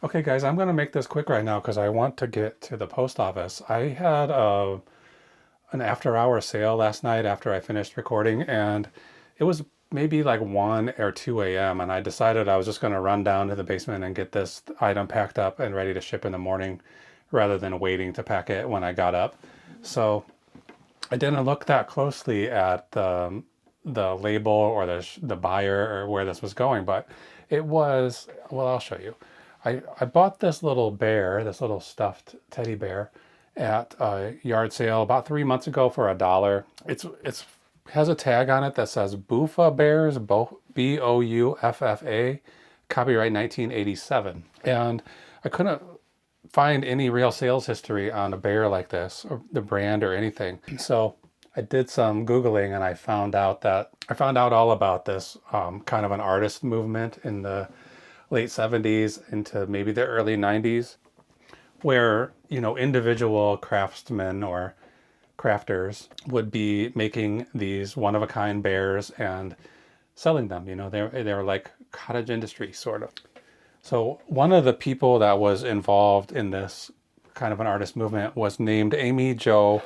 Okay, guys, I'm going to make this quick right now because I want to get to the post office. I had an after-hour sale last night after I finished recording, and it was maybe like 1 or 2 a.m. and I decided I was just going to run down to the basement and get this item packed up and ready to ship in the morning rather than waiting to pack it when I got up. So I didn't look that closely at the label or the buyer or where this was going, but it was, well, I'll show you. I bought this little bear, this little stuffed teddy bear at a yard sale about 3 months ago for $1. It's has a tag on it that says Bouffa Bears, Bouffa, copyright 1987. And I couldn't find any real sales history on a bear like this, or the brand or anything. So I did some Googling and I found out all about this kind of an artist movement in the late 70s into maybe the early 90s, where, individual craftsmen or crafters would be making these one-of-a-kind bears and selling them. They were like cottage industry, sort of. So one of the people that was involved in this kind of an artist movement was named Amy Jo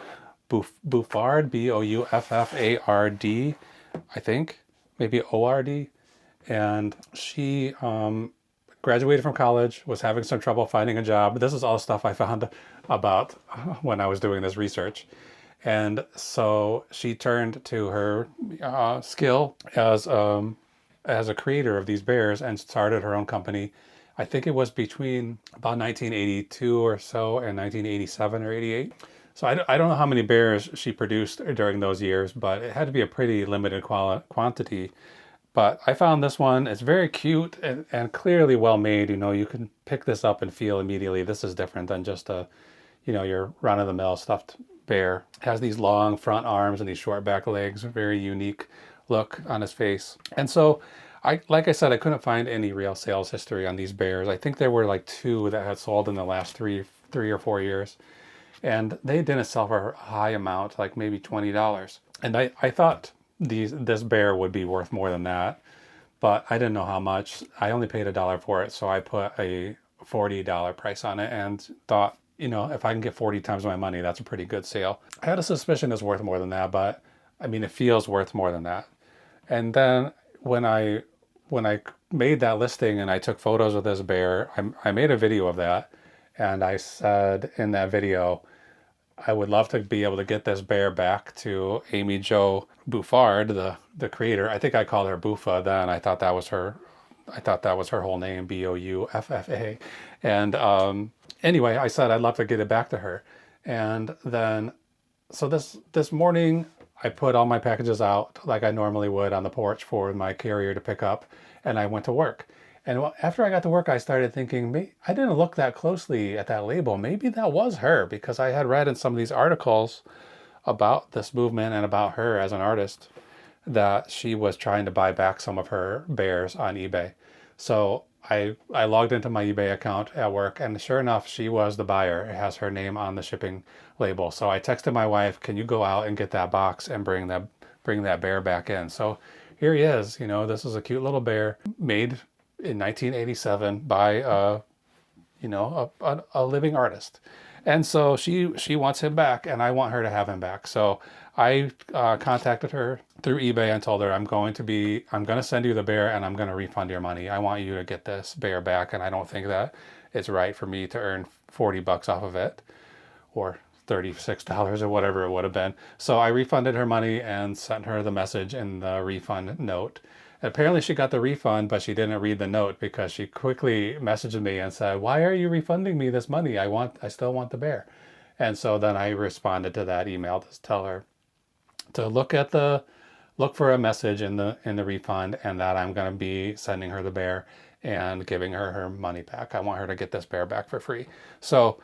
Bouffard, Bouffard, I think, maybe ORD. And she graduated from college, was having some trouble finding a job. This is all stuff I found about when I was doing this research. And so she turned to her skill as a creator of these bears and started her own company. I think it was between about 1982 or so and 1987 or 88. So I don't know how many bears she produced during those years, but it had to be a pretty limited quantity. But I found this one. It's very cute and clearly well made. You can pick this up and feel immediately this is different than just your run-of-the-mill stuffed bear. It has these long front arms and these short back legs, a very unique look on his face. And so like I said, I couldn't find any real sales history on these bears. I think there were like 2 that had sold in the last three or 4 years. And they didn't sell for a high amount, like maybe $20. And I thought this bear would be worth more than that, but I didn't know how much. I only paid $1 for it, so I put a $40 price on it and thought, if I can get 40 times my money, that's a pretty good sale. I had a suspicion it's worth more than that, but I mean, it feels worth more than that. And then when I made that listing and I took photos of this bear, I made a video of that, and I said in that video, I would love to be able to get this bear back to Amy Jo Bouffard, the creator. I think I called her Bouffa then. I thought that was her whole name, Bouffa. And anyway, I said I'd love to get it back to her. And then, so this morning, I put all my packages out like I normally would on the porch for my carrier to pick up, and I went to work. And after I got to work, I started thinking, I didn't look that closely at that label. Maybe that was her, because I had read in some of these articles about this movement and about her as an artist that she was trying to buy back some of her bears on eBay. So I logged into my eBay account at work, and sure enough, she was the buyer. It has her name on the shipping label. So I texted my wife, can you go out and get that box and bring that bear back in? So here he is. This is a cute little bear made in 1987 by a living artist. And so she wants him back, and I want her to have him back. So I contacted her through eBay and told her I'm going to send you the bear, and I'm going to refund your money. I want you to get this bear back, and I don't think that it's right for me to earn $40 off of it, or $36 or whatever it would have been. So I refunded her money and sent her the message in the refund note. Apparently she got the refund, but she didn't read the note, because she quickly messaged me and said, why are you refunding me this money? I still want the bear. And so then I responded to that email to tell her to look for a message in the refund, and that I'm going to be sending her the bear and giving her money back. I want her to get this bear back for free. So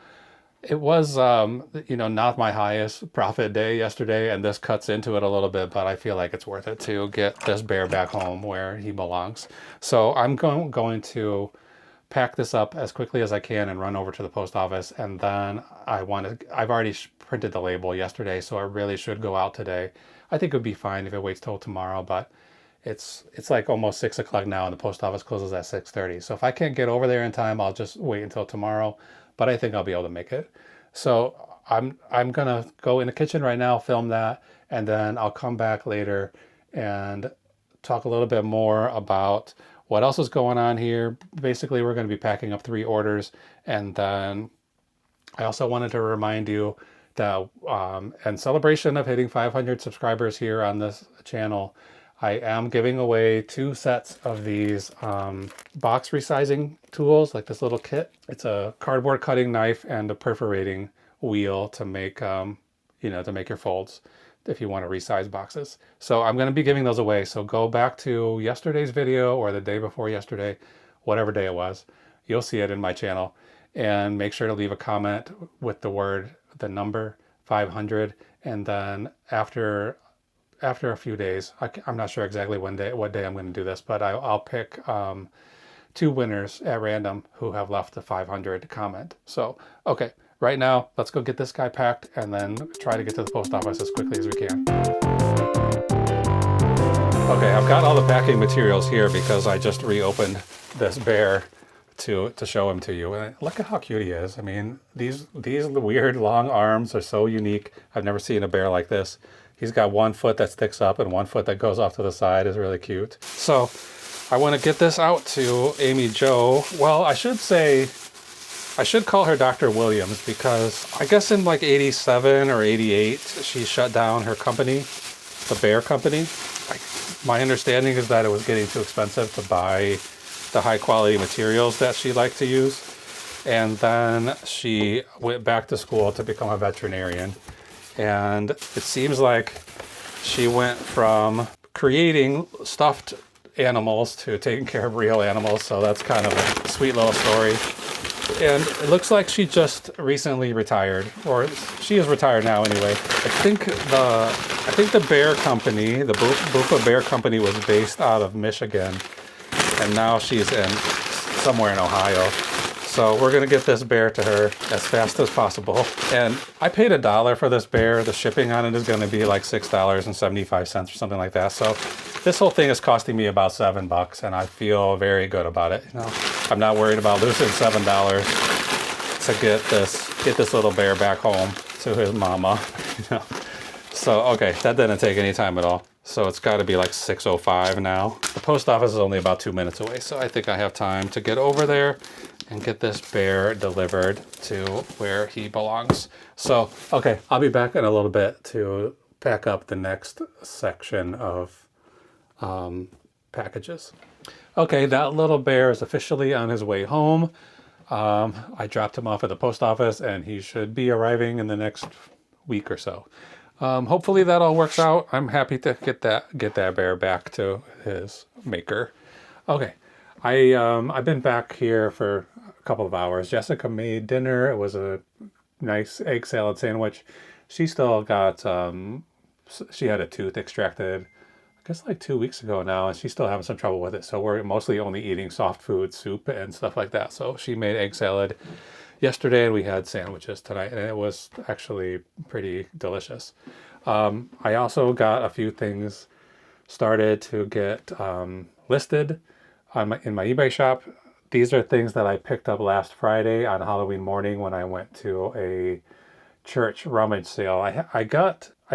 it was, not my highest profit day yesterday, and this cuts into it a little bit, but I feel like it's worth it to get this bear back home where he belongs. So I'm going to pack this up as quickly as I can and run over to the post office. And then I've already printed the label yesterday, so it really should go out today. I think it would be fine if it waits till tomorrow, but It's like almost 6 o'clock now, and the post office closes at 6:30. So if I can't get over there in time, I'll just wait until tomorrow. But I think I'll be able to make it. So I'm gonna go in the kitchen right now, film that, and then I'll come back later and talk a little bit more about what else is going on here. Basically, we're going to be packing up 3 orders, and then I also wanted to remind you that in celebration of hitting 500 subscribers here on this channel, I am giving away 2 sets of these box resizing tools, like this little kit. It's a cardboard cutting knife and a perforating wheel to make, to make your folds if you want to resize boxes. So I'm going to be giving those away. So go back to yesterday's video or the day before yesterday, whatever day it was. You'll see it in my channel. And make sure to leave a comment with the number 500. And then after a few days, I'm not sure exactly what day I'm going to do this, but I'll pick 2 winners at random who have left the 500 comment. So, okay, right now, let's go get this guy packed and then try to get to the post office as quickly as we can. Okay, I've got all the packing materials here because I just reopened this bear to show him to you. And look at how cute he is. I mean, these weird long arms are so unique. I've never seen a bear like this. He's got 1 foot that sticks up and 1 foot that goes off to the side. Is really cute. So I want to get this out to Amy Jo. Well, I should call her Dr. Williams because I guess in like 87 or 88, she shut down her company, the bear company. My understanding is that it was getting too expensive to buy the high quality materials that she liked to use. And then she went back to school to become a veterinarian. And it seems like she went from creating stuffed animals to taking care of real animals. So that's kind of a sweet little story. And it looks like she just recently retired, or she is retired now anyway. I think the bear company, the Bouffa Bear company, was based out of Michigan. And now she's in somewhere in Ohio. So we're gonna get this bear to her as fast as possible. And I paid $1 for this bear. The shipping on it is gonna be like $6.75 or something like that. So this whole thing is costing me about $7, and I feel very good about it. I'm not worried about losing $7 to get this little bear back home to his mama. So okay, that didn't take any time at all. So it's got to be like 6:05 now. The post office is only about 2 minutes away, so I think I have time to get over there and get this bear delivered to where he belongs. So, okay, I'll be back in a little bit to pack up the next section of packages. Okay, that little bear is officially on his way home. I dropped him off at the post office, and he should be arriving in the next week or so. Hopefully that all works out. I'm happy to get that bear back to his maker. Okay, I've been back here for a couple of hours. Jessica made dinner. It was a nice egg salad sandwich. She still got she had a tooth extracted, I guess like 2 weeks ago now, and she's still having some trouble with it. So we're mostly only eating soft food, soup, and stuff like that. So she made egg salad yesterday, and we had sandwiches tonight, and it was actually pretty delicious. I also got a few things started to get listed in my eBay shop. These are things that I picked up last Friday on Halloween morning when I went to a church rummage sale. I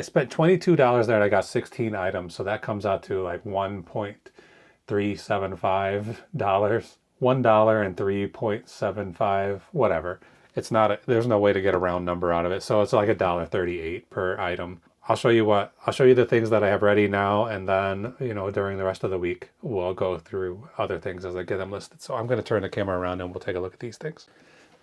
spent $22 there and I got 16 items, so that comes out to like $1.375. $1 and 3.75, whatever. There's no way to get a round number out of it. So it's like $1.38 per item. I'll show you the things that I have ready now, and then, during the rest of the week, we'll go through other things as I get them listed. So I'm going to turn the camera around and we'll take a look at these things.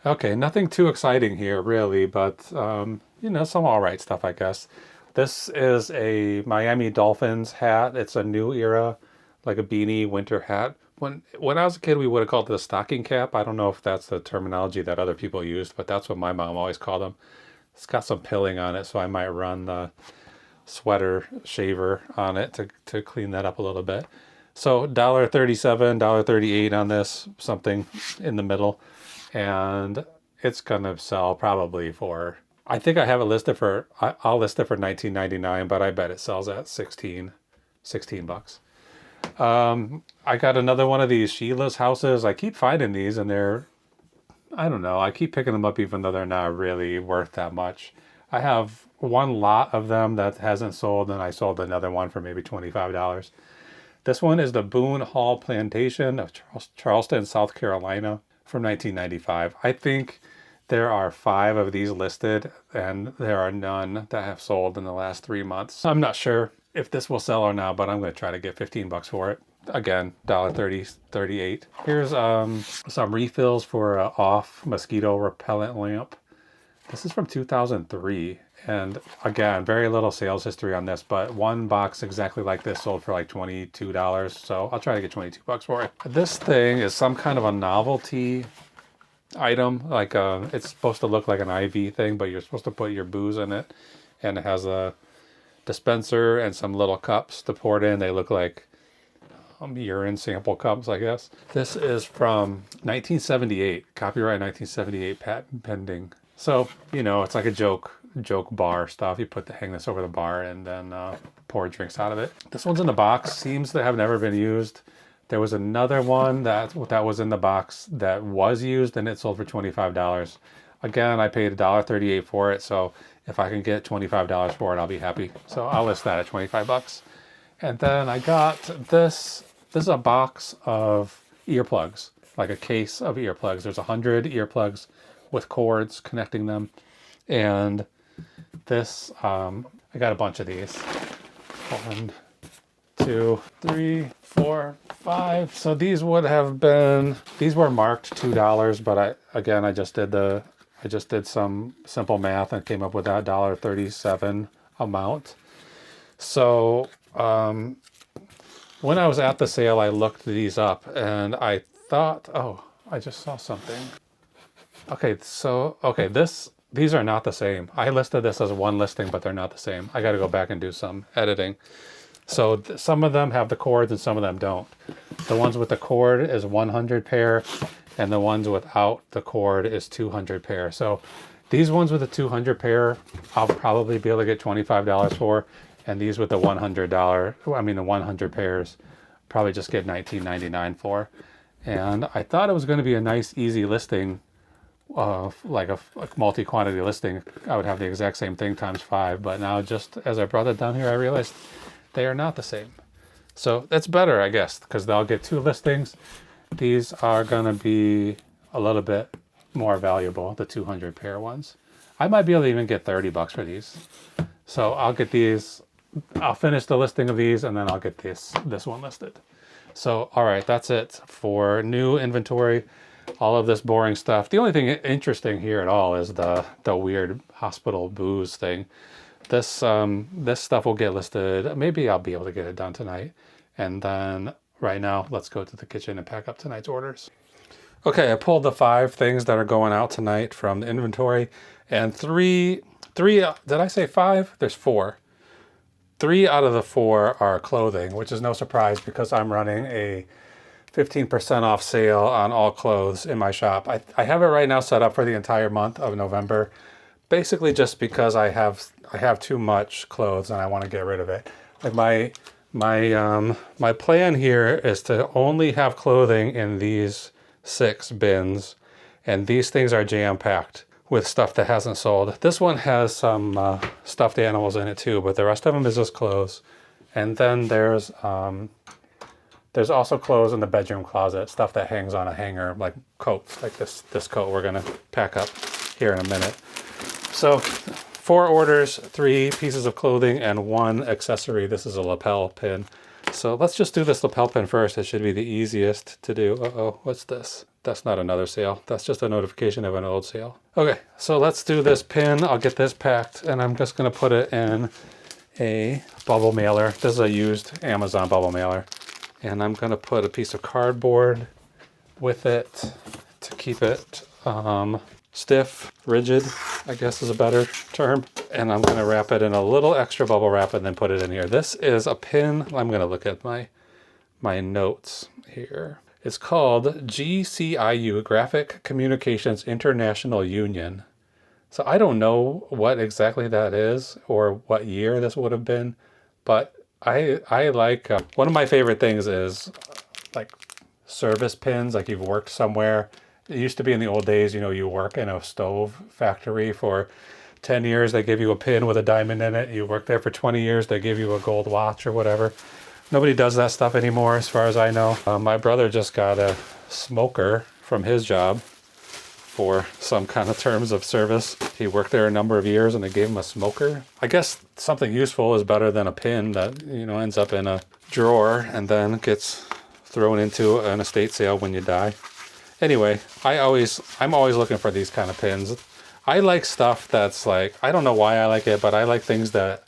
Okay, nothing too exciting here really, but some all right stuff, I guess. This is a Miami Dolphins hat. It's a new era, like a beanie winter hat. When I was a kid, we would have called it a stocking cap. I don't know if that's the terminology that other people used, but that's what my mom always called them. It's got some pilling on it, so I might run the sweater shaver on it to clean that up a little bit. So $1.37, $1.38 on this, something in the middle. And it's going to sell probably for, I think I have it listed I'll list it for $19.99, but I bet it sells at $16. I got another one of these Sheila's houses. I keep finding these and I don't know, I keep picking them up even though they're not really worth that much. I have one lot of them that hasn't sold, and I sold another one for maybe $25. This one is the Boone Hall Plantation of Charleston, South Carolina from 1995. I think there are 5 of these listed, and there are none that have sold in the last 3 months. I'm not sure if this will sell or not, but I'm going to try to get 15 bucks for it. Again, $1.30, 38. Here's some refills for an off mosquito repellent lamp. This is from 2003. And again, very little sales history on this, but one box exactly like this sold for like $22. So I'll try to get 22 bucks for it. This thing is some kind of a novelty item. Like it's supposed to look like an IV thing, but you're supposed to put your booze in it. And it has a dispenser and some little cups to pour it in. They look like urine sample cups, I guess. This is from 1978, copyright 1978, patent pending. So, you know, it's like a joke bar stuff. You hang this over the bar and then pour drinks out of it. This one's in the box. Seems to have never been used. There was another one that was in the box that was used, and it sold for $25. Again, I paid $1.38 for it, so if I can get $25 for it, I'll be happy. So I'll list that at 25 bucks. And then I got this. This is a box of earplugs, like a case of earplugs. There's 100 earplugs with cords connecting them. And this, I got a bunch of these. 1, 2, 3, 4, 5. So these were marked $2, but I just did some simple math and came up with that $1.37 amount. So, when I was at the sale, I looked these up and I thought, oh, I just saw something. Okay, these are not the same. I listed this as one listing, but they're not the same. I got to go back and do some editing. So some of them have the cords and some of them don't. The ones with the cord is 100 pair, and the ones without the cord is 200 pair. So these ones with the 200 pair, I'll probably be able to get $25 for. And these with the the 100 pairs, probably just get $19.99 for. And I thought it was going to be a nice, easy listing, like a multi-quantity listing. I would have the exact same thing times 5. But now, just as I brought it down here, I realized they are not the same. So that's better, I guess, because they'll get 2 listings. These are going to be a little bit more valuable, the 200 pair ones. I might be able to even get 30 bucks for these. So I'll get these. I'll finish the listing of these and then I'll get this one listed. So, all right, that's it for new inventory. All of this boring stuff. The only thing interesting here at all is the weird hospital booze thing. This stuff will get listed. Maybe I'll be able to get it done tonight. And then right now, let's go to the kitchen and pack up tonight's orders. Okay, I pulled the 5 things that are going out tonight from the inventory, and three. Did I say 5? There's 4. 3 out of the 4 are clothing, which is no surprise because I'm running a 15% off sale on all clothes in my shop. I have it right now set up for the entire month of November, basically just because I have too much clothes and I want to get rid of it. Like my plan here is to only have clothing in these 6 bins, and these things are jam-packed with stuff that hasn't sold. This one has some stuffed animals in it too, but the rest of them is just clothes. And then there's also clothes in the bedroom closet, stuff that hangs on a hanger, like coats, like this coat we're gonna pack up here in a minute. So 4 orders, 3 pieces of clothing, and 1 accessory. This is a lapel pin. So let's just do this lapel pin first. It should be the easiest to do. Uh-oh, what's this? That's not another sale. That's just a notification of an old sale. Okay, so let's do this pin. I'll get this packed, and I'm just gonna put it in a bubble mailer. This is a used Amazon bubble mailer. And I'm gonna put a piece of cardboard with it to keep it stiff, rigid, I guess is a better term. And I'm gonna wrap it in a little extra bubble wrap and then put it in here. This is a pin. I'm gonna look at my notes here. It's called GCIU, Graphic Communications International Union. So I don't know what exactly that is or what year this would have been, but I like, one of my favorite things is like service pins, like you've worked somewhere. It used to be in the old days, you know, you work in a stove factory for 10 years, they give you a pin with a diamond in it. You work there for 20 years, they give you a gold watch or whatever. Nobody does that stuff anymore, as far as I know. My brother just got a smoker from his job for some kind of terms of service. He worked there a number of years and they gave him a smoker. I guess something useful is better than a pin that, you know, ends up in a drawer and then gets thrown into an estate sale when you die. Anyway, I'm always looking for these kind of pins. I like stuff that's like, I don't know why I like it, but I like things that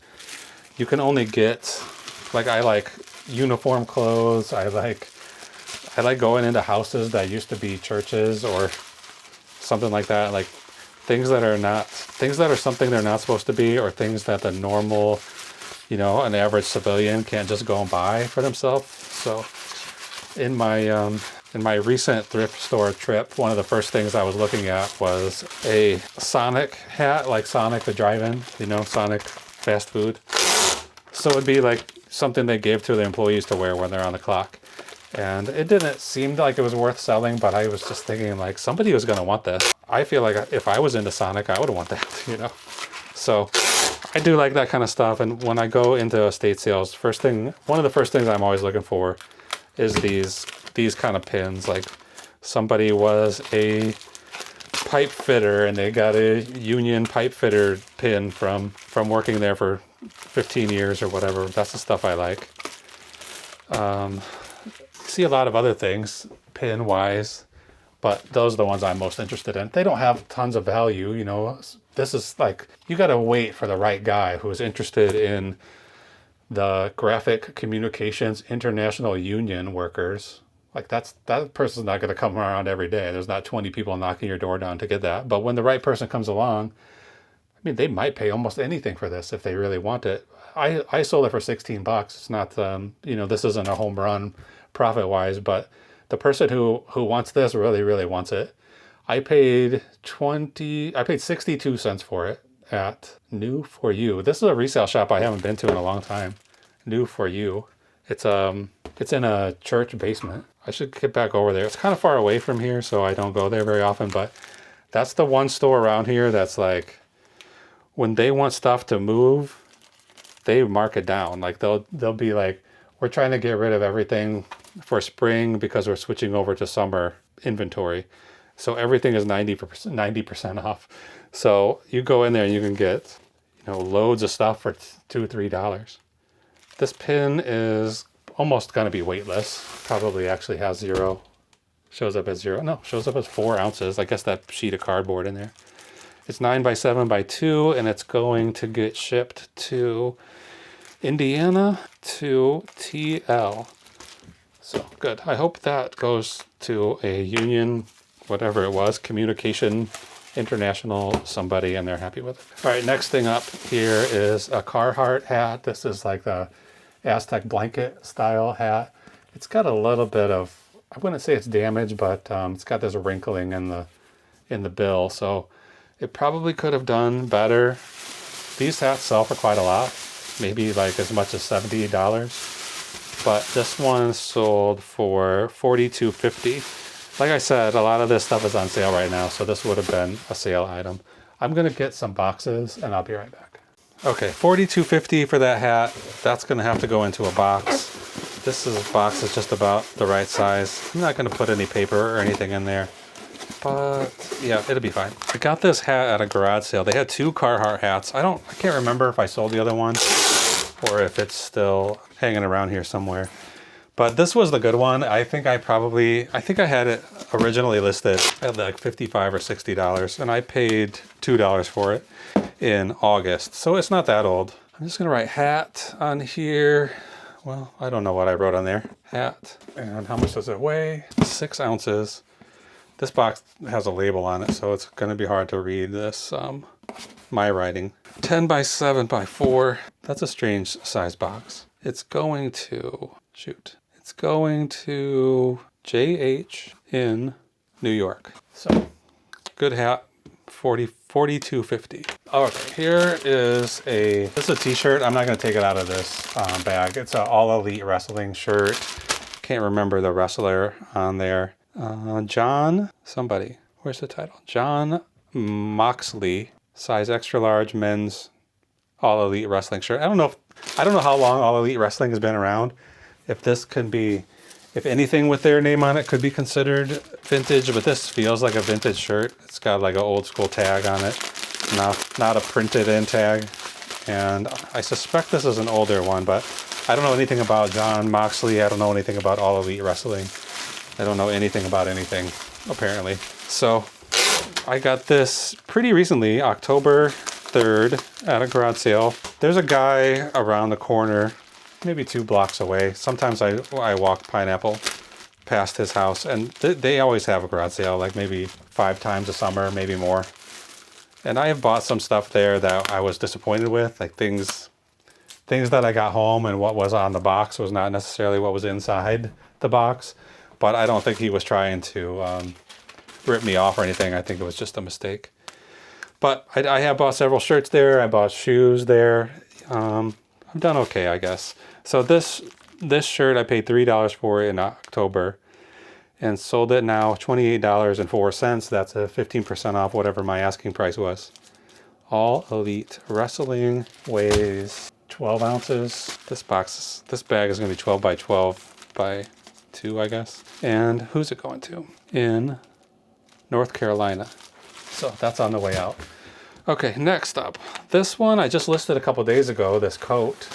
you can only get. Like, I like uniform clothes. I like going into houses that used to be churches or something like that. Like things that are something they're not supposed to be, or things that the normal, you know, an average civilian can't just go and buy for themselves. So in my recent thrift store trip, one of the first things I was looking at was a Sonic hat, like Sonic the drive-in, you know, Sonic fast food. So it'd be like something they gave to the employees to wear when they're on the clock. And it didn't seem like it was worth selling, but I was just thinking like somebody was going to want this. I feel like if I was into Sonic, I would want that, you know? So I do like that kind of stuff. And when I go into estate sales, one of the first things I'm always looking for is these kind of pins. Like somebody was a pipe fitter and they got a union pipe fitter pin from working there for 15 years or whatever. That's the stuff I like. See a lot of other things pin wise, but those are the ones I'm most interested in. They don't have tons of value, you know. This is like, you got to wait for the right guy who is interested in the Graphic Communications International Union workers. Like that person's not going to come around every day. There's not 20 people knocking your door down to get that. But when the right person comes along, I mean, they might pay almost anything for this if they really want it. I sold it for $16. It's not, you know, this isn't a home run profit wise, but the person who wants this really, really wants it. I paid 62 cents for it at New For You. This is a resale shop I haven't been to in a long time. New For You. It's in a church basement. I should get back over there. It's kind of far away from here, so I don't go there very often, but that's the one store around here that's like, when they want stuff to move, they mark it down. Like they'll be like, we're trying to get rid of everything for spring because we're switching over to summer inventory. So everything is 90% off. So you go in there and you can get, you know, loads of stuff for $2, $3. This pin is almost going to be weightless. Probably actually has zero. Shows up as zero. No, shows up as 4 ounces. I guess that sheet of cardboard in there. It's 9 by 7 by 2, and it's going to get shipped to Indiana to TL. So good. I hope that goes to a union, whatever it was, Communication International somebody, and they're happy with it. All right, next thing up here is a Carhartt hat. This is like the Aztec blanket style hat. It's got a little bit of, I wouldn't say it's damaged, but it's got this wrinkling in the bill. So it probably could have done better. These hats sell for quite a lot, maybe like as much as $70. But this one sold for $42.50. Like I said, a lot of this stuff is on sale right now, so this would have been a sale item. I'm gonna get some boxes and I'll be right back. Okay, $42.50 for that hat. That's gonna have to go into a box. This box is just about the right size. I'm not gonna put any paper or anything in there, but yeah, it'll be fine. I got this hat at a garage sale. They had 2 Carhartt hats. I can't remember if I sold the other one or if it's still hanging around here somewhere. But this was the good one. I think I had it originally listed at like $55 or $60, and I paid $2 for it in August. So it's not that old. I'm just gonna write hat on here. Well, I don't know what I wrote on there. Hat. And how much does it weigh? 6 ounces. This box has a label on it, so it's gonna be hard to read this, my writing. 10 by 7 by 4. That's a strange size box. It's going to JH in New York. So good hat, $42.50. Okay, this is a t-shirt. I'm not going to take it out of this bag. It's an All Elite Wrestling shirt. Can't remember the wrestler on there. John somebody. Where's the title? John Moxley, size extra large men's All Elite Wrestling shirt. I don't know how long All Elite Wrestling has been around. If this could be, if anything with their name on it could be considered vintage, but this feels like a vintage shirt. It's got like an old school tag on it. Not a printed in tag, and I suspect this is an older one, but I don't know anything about John Moxley. I don't know anything about All Elite Wrestling. I don't know anything about anything, apparently. So I got this pretty recently, October 3rd, at a garage sale. There's a guy around the corner, maybe 2 blocks away. Sometimes I walk Pineapple past his house, and they always have a garage sale, like maybe 5 times a summer, maybe more. And I have bought some stuff there that I was disappointed with, like things that I got home and what was on the box was not necessarily what was inside the box. But I don't think he was trying to rip me off or anything. I think it was just a mistake. But I have bought several shirts there. I bought shoes there. I've done okay, I guess. So this shirt I paid $3 for in October, and sold it now $28.04. That's a 15% off whatever my asking price was. All Elite Wrestling weighs 12 ounces. This bag is going to be 12 by 12 by 2, I guess. And who's it going to? In North Carolina. So that's on the way out. Okay, next up. This one I just listed a couple days ago, this coat.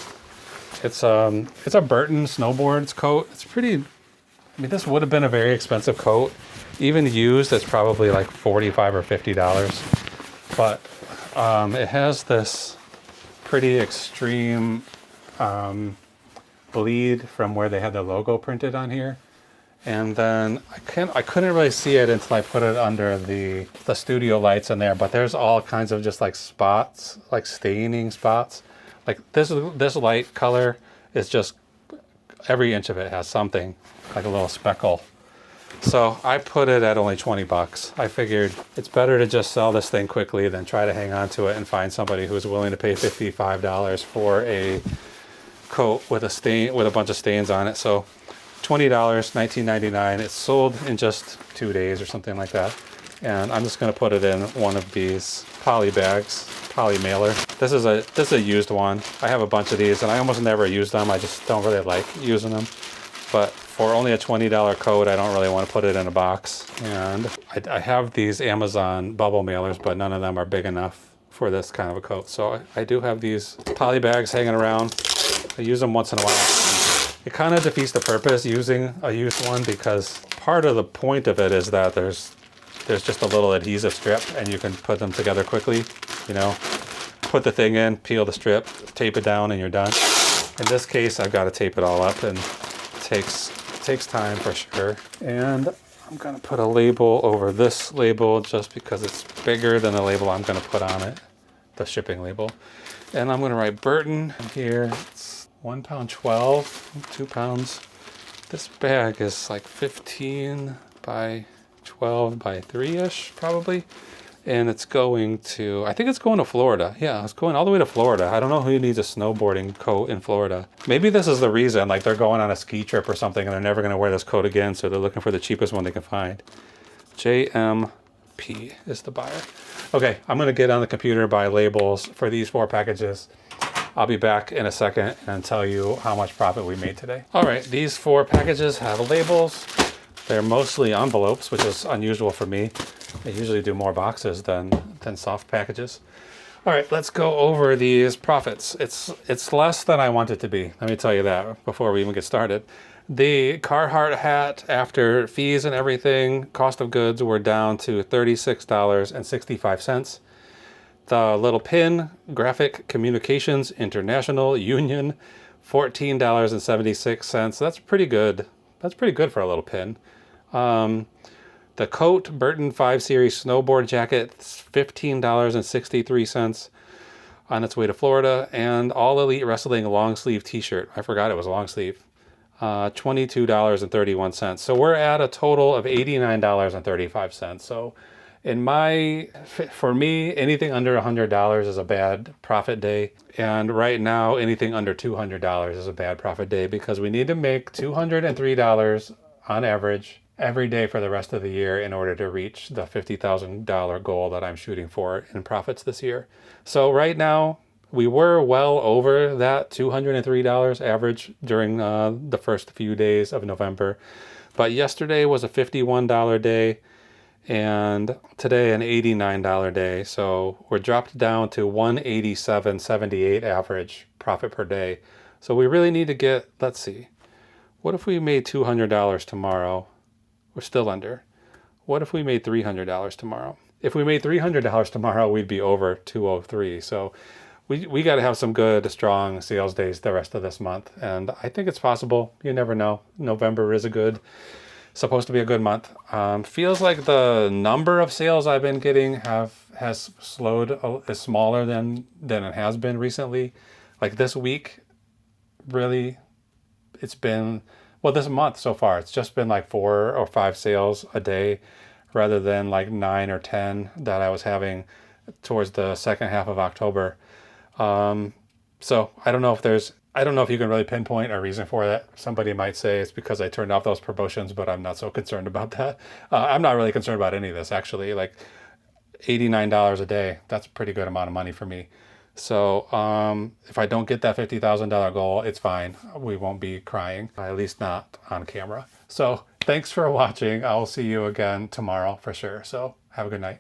It's a Burton snowboards coat. It's pretty... I mean, this would have been a very expensive coat. Even used, it's probably like $45 or $50. But it has this pretty extreme bleed from where they had the logo printed on here. And then I couldn't really see it until I put it under the studio lights in there. But there's all kinds of just like spots, like staining spots. Like this light color is just, every inch of it has something, like a little speckle. So I put it at only 20 bucks. I figured it's better to just sell this thing quickly than try to hang on to it and find somebody who's willing to pay $55 for a coat with a bunch of stains on it. So $20, $19.99. It's sold in just 2 days or something like that. And I'm just going to put it in one of these poly bags, poly mailer. This is a used one. I have a bunch of these and I almost never use them. I just don't really like using them. But for only a $20 coat, I don't really want to put it in a box. And I have these Amazon bubble mailers, but none of them are big enough for this kind of a coat. So I do have these poly bags hanging around. I use them once in a while. It kind of defeats the purpose using a used one, because part of the point of it is that there's just a little adhesive strip and you can put them together quickly. You know, put the thing in, peel the strip, tape it down, and you're done. In this case, I've got to tape it all up, and it takes time for sure. And I'm gonna put a label over this label just because it's bigger than the label I'm gonna put on it, the shipping label. And I'm gonna write Burton here. It's 1 pound 12, 2 pounds. This bag is like 15 by 12 by 3-ish probably. And it's going to, I think it's going to Florida. Yeah, it's going all the way to Florida. I don't know who needs a snowboarding coat in Florida. Maybe this is the reason, like they're going on a ski trip or something and they're never gonna wear this coat again, so they're looking for the cheapest one they can find. JMP is the buyer. Okay, I'm gonna get on the computer, buy labels for these 4 packages. I'll be back in a second and tell you how much profit we made today. All right, these 4 packages have labels. They're mostly envelopes, which is unusual for me. I usually do more boxes than soft packages. All right, let's go over these profits. It's less than I want it to be. Let me tell you that before we even get started. The Carhartt hat, after fees and everything, cost of goods were down to $36.65. The little pin, Graphic Communications International Union, $14.76. That's pretty good. That's pretty good for a little pin. The coat, Burton 5 Series snowboard jacket, $15.63 on its way to Florida. And All Elite Wrestling long sleeve t-shirt. I forgot it was a long sleeve. $22.31. So we're at a total of $89.35. So For me, anything under $100 is a bad profit day. And right now, anything under $200 is a bad profit day because we need to make $203 on average every day for the rest of the year in order to reach the $50,000 goal that I'm shooting for in profits this year. So right now, we were well over that $203 average during the first few days of November. But yesterday was a $51 day and today an $89 day. So we're dropped down to $187.78 average profit per day. So we really need to get, let's see, what if we made $200 tomorrow? We're still under. What if we made $300 tomorrow? If we made $300 tomorrow, we'd be over 203. So we got to have some good, strong sales days the rest of this month. And I think it's possible. You never know. November is supposed to be a good month. Feels like the number of sales I've been getting has slowed, is smaller than it has been recently. Like this week, really, it's been, well, this month so far, it's just been like 4 or 5 sales a day rather than like 9 or 10 that I was having towards the second half of October. So I don't know if you can really pinpoint a reason for that. Somebody might say it's because I turned off those promotions, but I'm not so concerned about that. I'm not really concerned about any of this, actually. Like $89 a day, that's a pretty good amount of money for me. So if I don't get that $50,000 goal, it's fine. We won't be crying, at least not on camera. So thanks for watching. I will see you again tomorrow for sure. So have a good night.